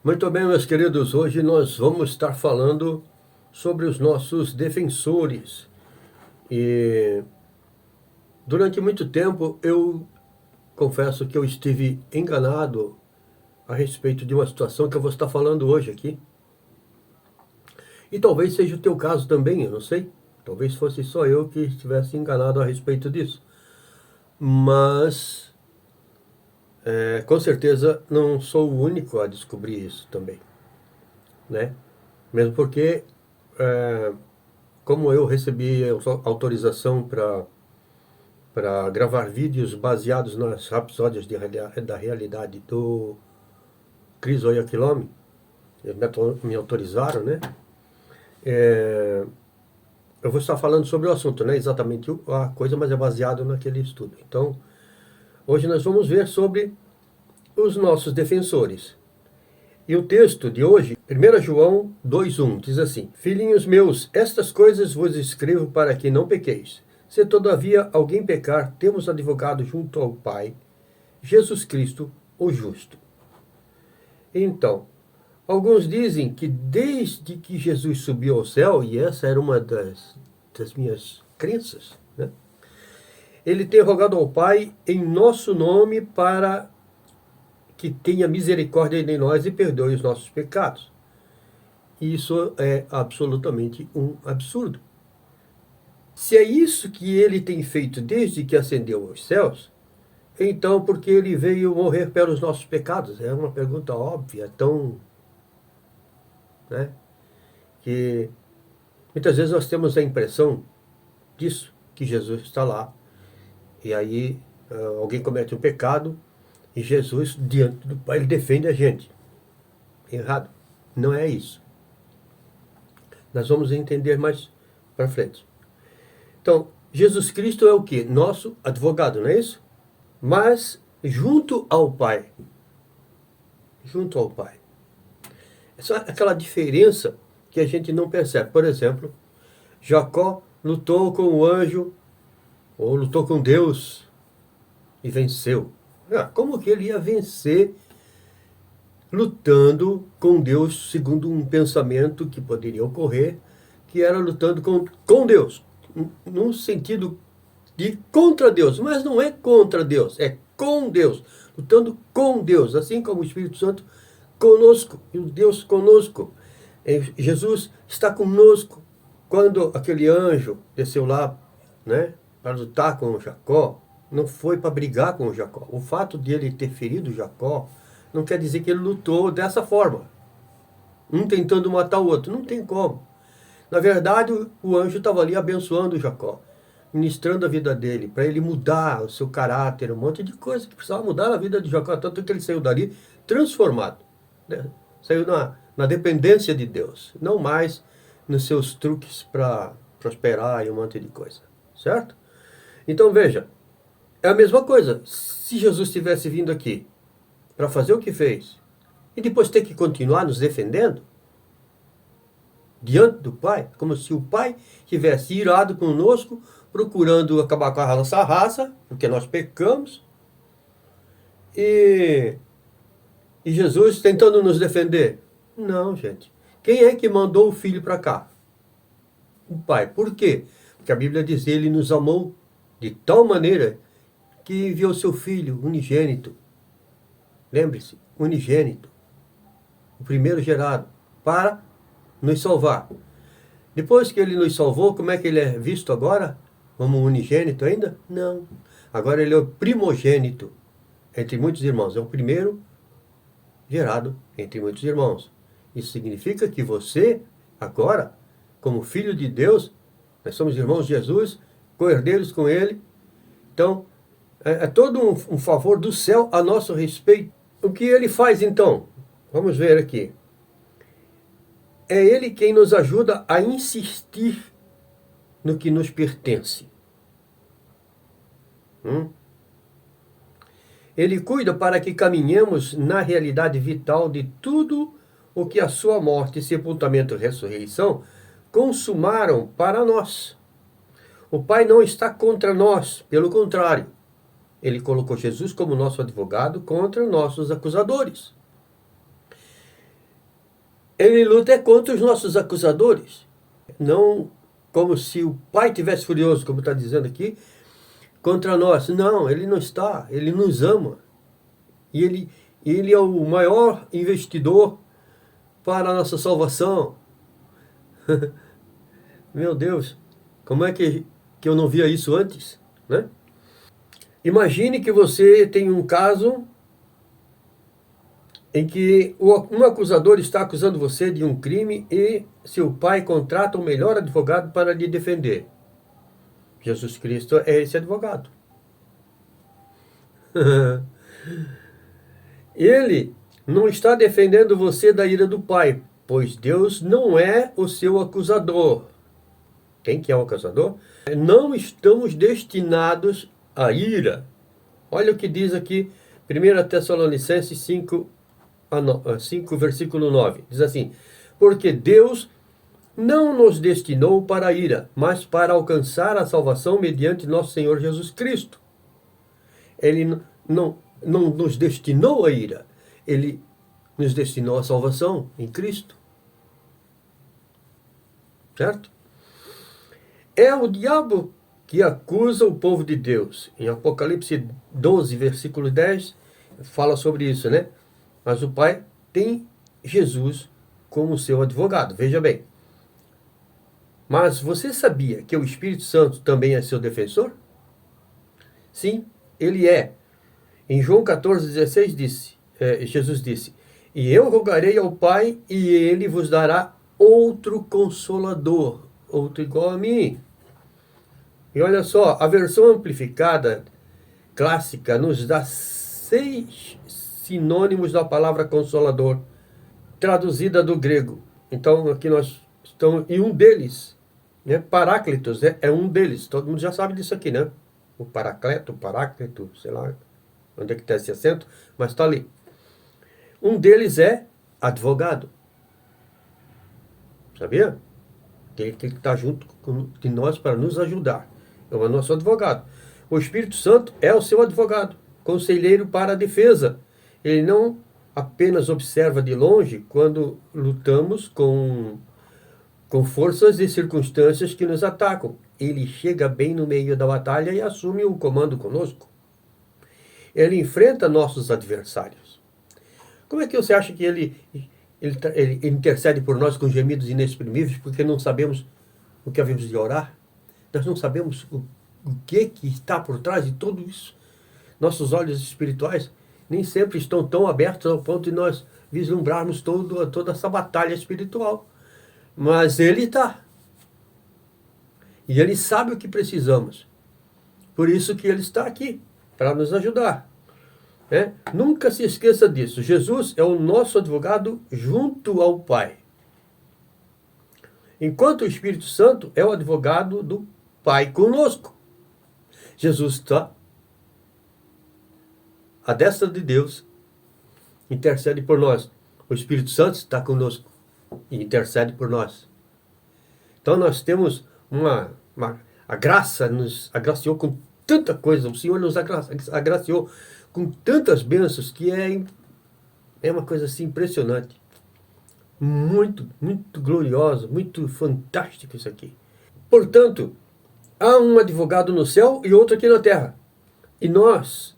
Muito bem, meus queridos, hoje nós vamos estar falando sobre os nossos defensores. E durante muito tempo eu confesso que eu estive enganado a respeito de uma situação que eu vou estar falando hoje aqui. E talvez seja o teu caso também, eu não sei. Talvez fosse só eu que estivesse enganado a respeito disso. Mas, com certeza, não sou o único a descobrir isso também, né? Mesmo porque como eu recebi autorização para gravar vídeos baseados nas rapsódias da realidade do Chris Oyakhilome, eles me autorizaram, né? É, eu vou estar falando sobre o assunto, não é exatamente a coisa, mas é baseado naquele estudo. Então, hoje nós vamos ver sobre os nossos defensores. E o texto de hoje, 1 João 2,1, diz assim: Filhinhos meus, estas coisas vos escrevo para que não pequeis. Se todavia alguém pecar, temos advogado junto ao Pai, Jesus Cristo, o justo. Então, alguns dizem que desde que Jesus subiu ao céu, e essa era uma das minhas crenças, né? Ele tem rogado ao Pai em nosso nome para que tenha misericórdia de nós e perdoe os nossos pecados. Isso é absolutamente um absurdo. Se é isso que ele tem feito desde que ascendeu aos céus, então por que ele veio morrer pelos nossos pecados? É uma pergunta óbvia, tão, né, que muitas vezes nós temos a impressão disso, que Jesus está lá, e aí alguém comete um pecado, e Jesus, diante do Pai, ele defende a gente. Errado. Não é isso. Nós vamos entender mais para frente. Então, Jesus Cristo é o quê? Nosso advogado, não é isso? Mas junto ao Pai. Junto ao Pai. Essa é aquela diferença que a gente não percebe. Por exemplo, Jacó lutou com o anjo, ou lutou com Deus, e venceu. Como que ele ia vencer lutando com Deus, segundo um pensamento que poderia ocorrer, que era lutando com Deus, num sentido de contra Deus, mas não é contra Deus, é com Deus, lutando com Deus, assim como o Espírito Santo conosco, e o Deus conosco. Jesus está conosco. Quando aquele anjo desceu lá, né, para lutar com Jacó, não foi para brigar com Jacó. O fato de ele ter ferido Jacó não quer dizer que ele lutou dessa forma, um tentando matar o outro. Não tem como. Na verdade, o anjo estava ali abençoando Jacó, ministrando a vida dele, para ele mudar o seu caráter, um monte de coisa que precisava mudar na vida de Jacó, tanto que ele saiu dali transformado, né? Saiu na dependência de Deus, não mais nos seus truques para prosperar e um monte de coisa, certo? Então veja, é a mesma coisa. Se Jesus tivesse vindo aqui para fazer o que fez, e depois ter que continuar nos defendendo, diante do Pai, como se o Pai tivesse irado conosco, procurando acabar com a nossa raça, porque nós pecamos, e Jesus tentando nos defender. Não, gente. Quem é que mandou o Filho para cá? O Pai. Por quê? Porque a Bíblia diz que ele nos amou de tal maneira que enviou seu Filho unigênito. Lembre-se, unigênito, o primeiro gerado, para nos salvar. Depois que ele nos salvou, como é que ele é visto agora? Como unigênito ainda? Não. Agora ele é o primogênito entre muitos irmãos. É o primeiro gerado entre muitos irmãos. Isso significa que você, agora, como filho de Deus, nós somos irmãos de Jesus, co-herdeiros com ele. Então, é todo um favor do céu a nosso respeito. O que ele faz então? Vamos ver aqui. É ele quem nos ajuda a insistir no que nos pertence. Ele cuida para que caminhemos na realidade vital de tudo o que a sua morte, sepultamento e ressurreição consumaram para nós. O Pai não está contra nós, pelo contrário. Ele colocou Jesus como nosso advogado contra nossos acusadores. Ele luta é contra os nossos acusadores. Não como se o Pai tivesse furioso, como está dizendo aqui, contra nós. Não, ele não está. Ele nos ama. E ele é o maior investidor para a nossa salvação. Meu Deus, como é que eu não via isso antes, né? Imagine que você tem um caso em que um acusador está acusando você de um crime e seu pai contrata o melhor advogado para lhe defender. Jesus Cristo é esse advogado. Ele não está defendendo você da ira do pai, pois Deus não é o seu acusador. Quem que é o acusador? Não estamos destinados à ira. Olha o que diz aqui, 1 Tessalonicenses 5, 5, versículo 9. Diz assim: porque Deus não nos destinou para a ira, mas para alcançar a salvação mediante nosso Senhor Jesus Cristo. Ele não nos destinou à ira, ele nos destinou à salvação em Cristo. Certo? É o diabo que acusa o povo de Deus. Em Apocalipse 12, versículo 10, fala sobre isso, né? Mas o Pai tem Jesus como seu advogado. Veja bem. Mas você sabia que o Espírito Santo também é seu defensor? Sim, ele é. Em João 14,16 Jesus disse: e eu rogarei ao Pai, e ele vos dará outro consolador, outro igual a mim. E olha só, a versão amplificada clássica nos dá 6 sinônimos da palavra consolador, traduzida do grego. Então aqui nós estamos, e um deles, né, Paráclitos, é um deles. Todo mundo já sabe disso aqui, né? O Paráclito, sei lá onde é que está esse acento, mas está ali. Um deles é advogado. Sabia? Tem que estar junto de nós para nos ajudar. É o nosso advogado. O Espírito Santo é o seu advogado, conselheiro para a defesa. Ele não apenas observa de longe quando lutamos com forças e circunstâncias que nos atacam. Ele chega bem no meio da batalha e assume o comando conosco. Ele enfrenta nossos adversários. Como é que você acha que ele intercede por nós com gemidos inexprimíveis, porque não sabemos o que havemos de orar? Nós não sabemos o que está por trás de tudo isso. Nossos olhos espirituais nem sempre estão tão abertos ao ponto de nós vislumbrarmos toda essa batalha espiritual. Mas ele está. E ele sabe o que precisamos. Por isso que ele está aqui, para nos ajudar. Nunca se esqueça disso. Jesus é o nosso advogado junto ao Pai. Enquanto o Espírito Santo é o advogado do Pai conosco. Jesus está à destra de Deus, intercede por nós. O Espírito Santo está conosco e intercede por nós. Então nós temos a graça nos agraciou com tanta coisa. O Senhor nos agraciou com tantas bênçãos que é uma coisa assim impressionante. Muito, muito gloriosa, muito fantástico isso aqui. Portanto, há um advogado no céu e outro aqui na terra. E nós,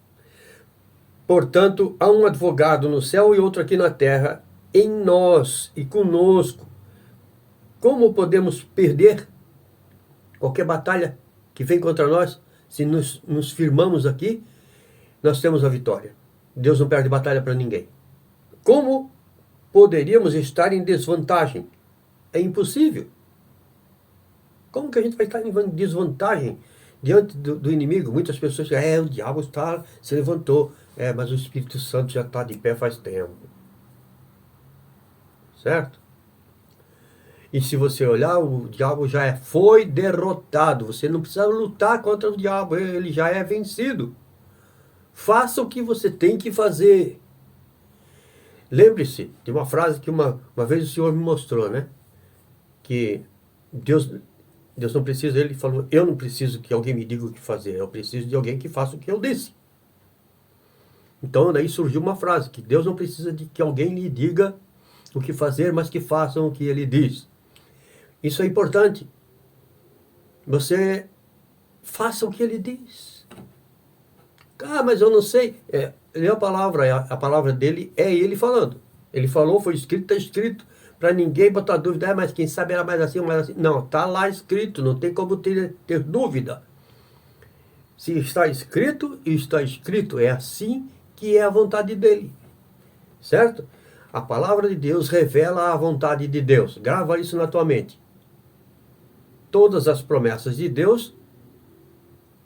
portanto, há um advogado no céu e outro aqui na terra, em nós e conosco. Como podemos perder qualquer batalha que vem contra nós? Se nos firmamos aqui, nós temos a vitória. Deus não perde batalha para ninguém. Como poderíamos estar em desvantagem? É impossível. Como que a gente vai estar em desvantagem diante do inimigo? Muitas pessoas dizem, o diabo se levantou. Mas o Espírito Santo já está de pé faz tempo. Certo? E se você olhar, o diabo já foi derrotado. Você não precisa lutar contra o diabo, ele já é vencido. Faça o que você tem que fazer. Lembre-se de uma frase que uma vez o Senhor me mostrou, né? Que Deus não precisa, ele falou, eu não preciso que alguém me diga o que fazer, eu preciso de alguém que faça o que eu disse. Então daí surgiu uma frase, que Deus não precisa de que alguém lhe diga o que fazer, mas que façam o que ele diz. Isso é importante. Você faça o que ele diz. Ah, mas eu não sei. Lê a palavra, a palavra dele é ele falando. Ele falou, foi escrito, está escrito. Para ninguém botar dúvida, mas quem sabe era mais assim ou mais assim. Não, está lá escrito, não tem como ter dúvida. Se está escrito, está escrito. É assim que é a vontade dele. Certo? A palavra de Deus revela a vontade de Deus. Grava isso na tua mente. Todas as promessas de Deus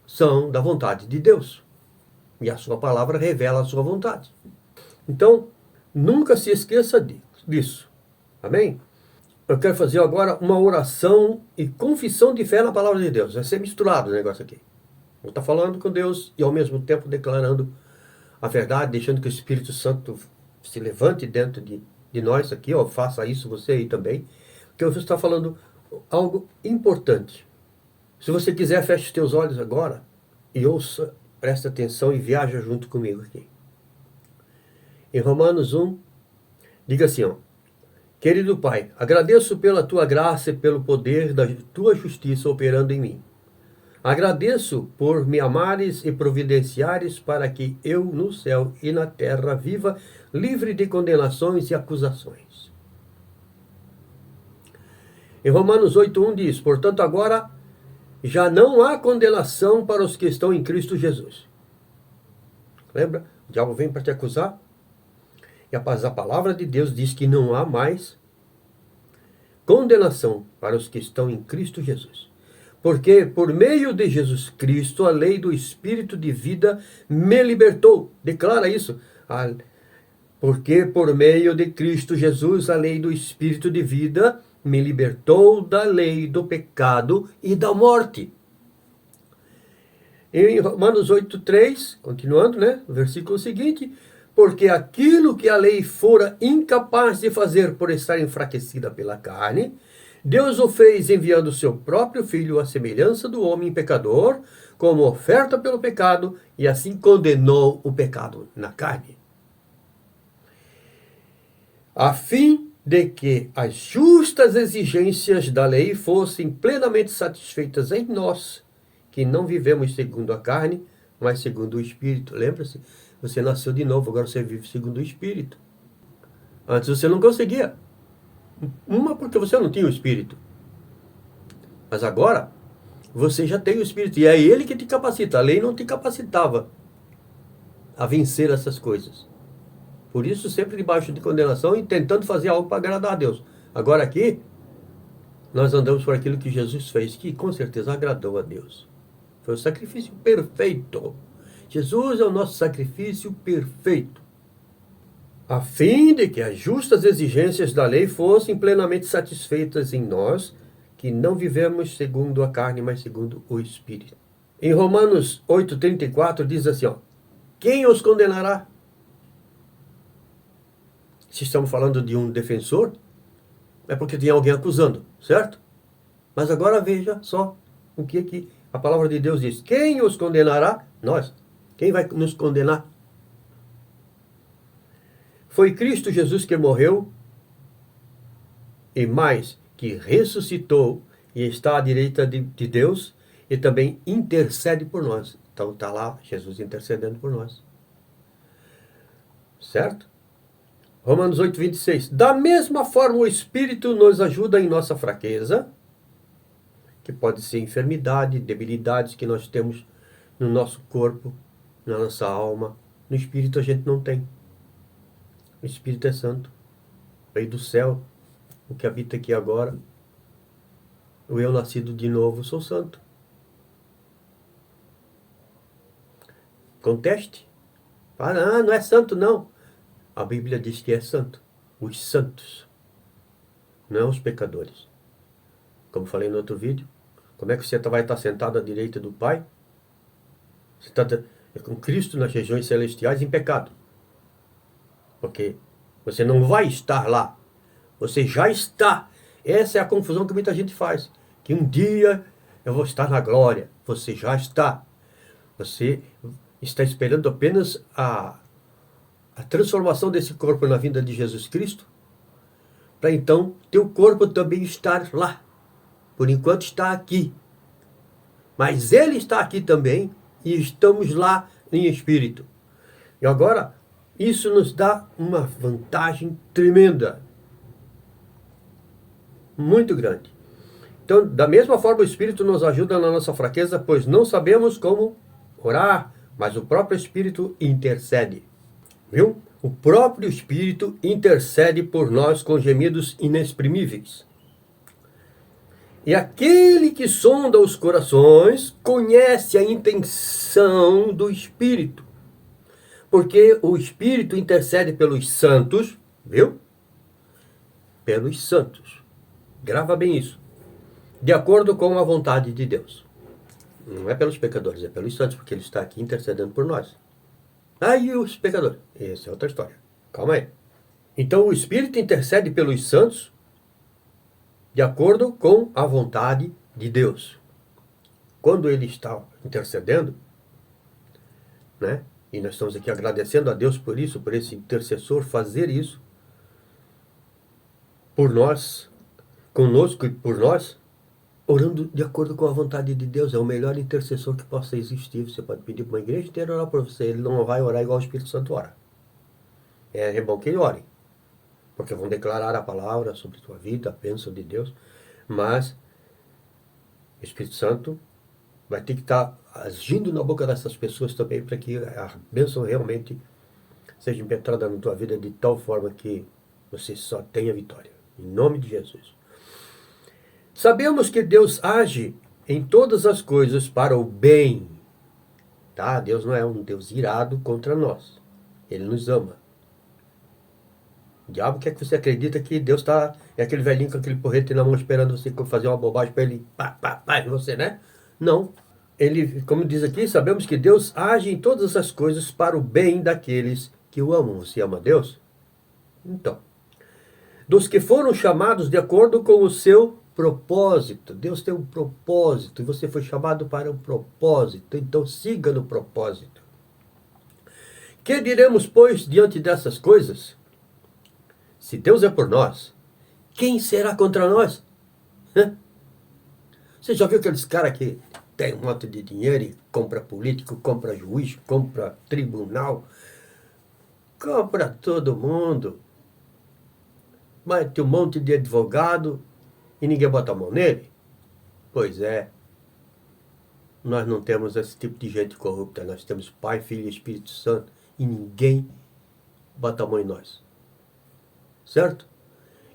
são da vontade de Deus. E a sua palavra revela a sua vontade. Então, nunca se esqueça disso. Amém? Eu quero fazer agora uma oração e confissão de fé na palavra de Deus. Vai ser misturado o negócio aqui. Vou estar falando com Deus e ao mesmo tempo declarando a verdade, deixando que o Espírito Santo se levante dentro de nós aqui, ó, faça isso você aí também. Porque eu vou estar falando algo importante. Se você quiser, feche os teus olhos agora e ouça, preste atenção e viaja junto comigo aqui. Em Romanos 1, diga assim, ó. Querido Pai, agradeço pela tua graça e pelo poder da tua justiça operando em mim. Agradeço por me amares e providenciares para que eu no céu e na terra viva livre de condenações e acusações. Em Romanos 8:1 diz, portanto agora já não há condenação para os que estão em Cristo Jesus. Lembra? O diabo vem para te acusar. E a palavra de Deus diz que não há mais condenação para os que estão em Cristo Jesus. Porque por meio de Jesus Cristo, a lei do Espírito de vida me libertou. Declara isso. Porque por meio de Cristo Jesus, a lei do Espírito de vida me libertou da lei do pecado e da morte. Em Romanos 8:3, continuando, né? O versículo seguinte, porque aquilo que a lei fora incapaz de fazer por estar enfraquecida pela carne, Deus o fez enviando o seu próprio Filho à semelhança do homem pecador, como oferta pelo pecado, e assim condenou o pecado na carne. A fim de que as justas exigências da lei fossem plenamente satisfeitas em nós, que não vivemos segundo a carne, mas segundo o Espírito. Lembra-se? Você nasceu de novo, agora você vive segundo o Espírito. Antes você não conseguia. Uma, porque você não tinha o Espírito. Mas agora, você já tem o Espírito. E é Ele que te capacita. A lei não te capacitava a vencer essas coisas. Por isso, sempre debaixo de condenação e tentando fazer algo para agradar a Deus. Agora aqui, nós andamos por aquilo que Jesus fez, que com certeza agradou a Deus. Foi o sacrifício perfeito. Jesus é o nosso sacrifício perfeito. A fim de que as justas exigências da lei fossem plenamente satisfeitas em nós, que não vivemos segundo a carne, mas segundo o Espírito. Em Romanos 8:34 diz assim, ó, quem os condenará? Se estamos falando de um defensor, é porque tem alguém acusando, certo? Mas agora veja só o que a palavra de Deus diz. Quem os condenará? Nós. Quem vai nos condenar? Foi Cristo Jesus que morreu e mais, que ressuscitou e está à direita de Deus e também intercede por nós. Então está lá Jesus intercedendo por nós. Certo? Romanos 8:26. Da mesma forma o Espírito nos ajuda em nossa fraqueza, que pode ser enfermidade, debilidades que nós temos no nosso corpo, na nossa alma. No Espírito a gente não tem. O Espírito é santo. Veio do céu. O que habita aqui agora. O eu nascido de novo sou santo. Conteste. Ah, não é santo não. A Bíblia diz que é santo. Os santos. Não os pecadores. Como falei no outro vídeo. Como é que você vai estar sentado à direita do Pai? Você está com Cristo nas regiões celestiais em pecado. Porque você não vai estar lá. Você já está. Essa é a confusão que muita gente faz. Que um dia eu vou estar na glória. Você já está. Você está esperando apenas a transformação desse corpo na vinda de Jesus Cristo. para então teu corpo também estar lá. Por enquanto está aqui. Mas ele está aqui também e estamos lá em espírito. E agora, isso nos dá uma vantagem tremenda. Muito grande. Então, da mesma forma, o Espírito nos ajuda na nossa fraqueza, pois não sabemos como orar, mas o próprio Espírito intercede. Viu? O próprio Espírito intercede por nós com gemidos inexprimíveis. E aquele que sonda os corações conhece a intenção do Espírito. Porque o Espírito intercede pelos santos, viu? Pelos santos. Grava bem isso. De acordo com a vontade de Deus. Não é pelos pecadores, é pelos santos, porque ele está aqui intercedendo por nós. E os pecadores? Essa é outra história. Calma aí. Então o Espírito intercede pelos santos de acordo com a vontade de Deus. Quando ele está intercedendo, né? E nós estamos aqui agradecendo a Deus por isso, por esse intercessor fazer isso por nós, conosco e por nós, orando de acordo com a vontade de Deus. É o melhor intercessor que possa existir. Você pode pedir para uma igreja inteira orar por você. Ele não vai orar igual o Espírito Santo ora. É bom que ele ore, porque vão declarar a palavra sobre a tua vida, a bênção de Deus. Mas o Espírito Santo vai ter que estar agindo na boca dessas pessoas também, para que a bênção realmente seja impetrada na tua vida de tal forma que você só tenha vitória. Em nome de Jesus. Sabemos que Deus age em todas as coisas para o bem. Tá? Deus não é um Deus irado contra nós. Ele nos ama. O diabo quer que você acredita que Deus é aquele velhinho com aquele porrete na mão esperando você fazer uma bobagem para ele, em você, né? Não. Ele, como diz aqui, sabemos que Deus age em todas as coisas para o bem daqueles que o amam. Você ama Deus? Então, dos que foram chamados de acordo com o seu propósito. Deus tem um propósito e você foi chamado para um propósito. Então siga no propósito. Que diremos, pois, diante dessas coisas? Se Deus é por nós, quem será contra nós? Você já viu aqueles caras que tem um monte de dinheiro e compra político, compra juiz, compra tribunal, compra todo mundo, mas tem um monte de advogado e ninguém bota a mão nele? Pois é, nós não temos esse tipo de gente corrupta, nós temos Pai, Filho e Espírito Santo e ninguém bota a mão em nós, certo?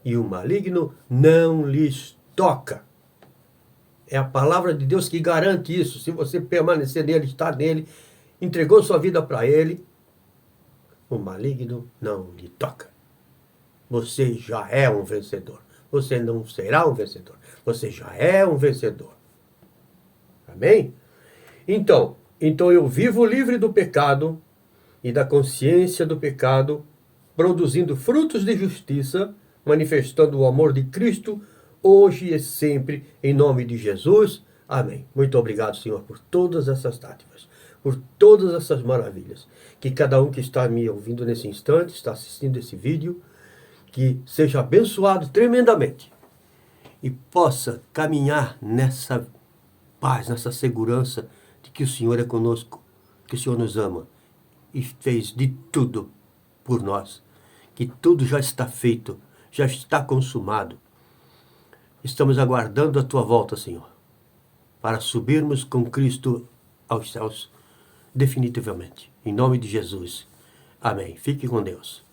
E o maligno não lhes toca. É a palavra de Deus que garante isso. Se você permanecer nele, estar nele, entregou sua vida para ele, o maligno não lhe toca. Você já é um vencedor. Você não será um vencedor. Você já é um vencedor. Amém? Então eu vivo livre do pecado e da consciência do pecado, produzindo frutos de justiça, manifestando o amor de Cristo, hoje e sempre, em nome de Jesus. Amém. Muito obrigado, Senhor, por todas essas dádivas, por todas essas maravilhas. Que cada um que está me ouvindo nesse instante, está assistindo esse vídeo, que seja abençoado tremendamente e possa caminhar nessa paz, nessa segurança de que o Senhor é conosco, que o Senhor nos ama e fez de tudo por nós, que tudo já está feito, já está consumado. Estamos aguardando a tua volta, Senhor, para subirmos com Cristo aos céus definitivamente. Em nome de Jesus. Amém. Fique com Deus.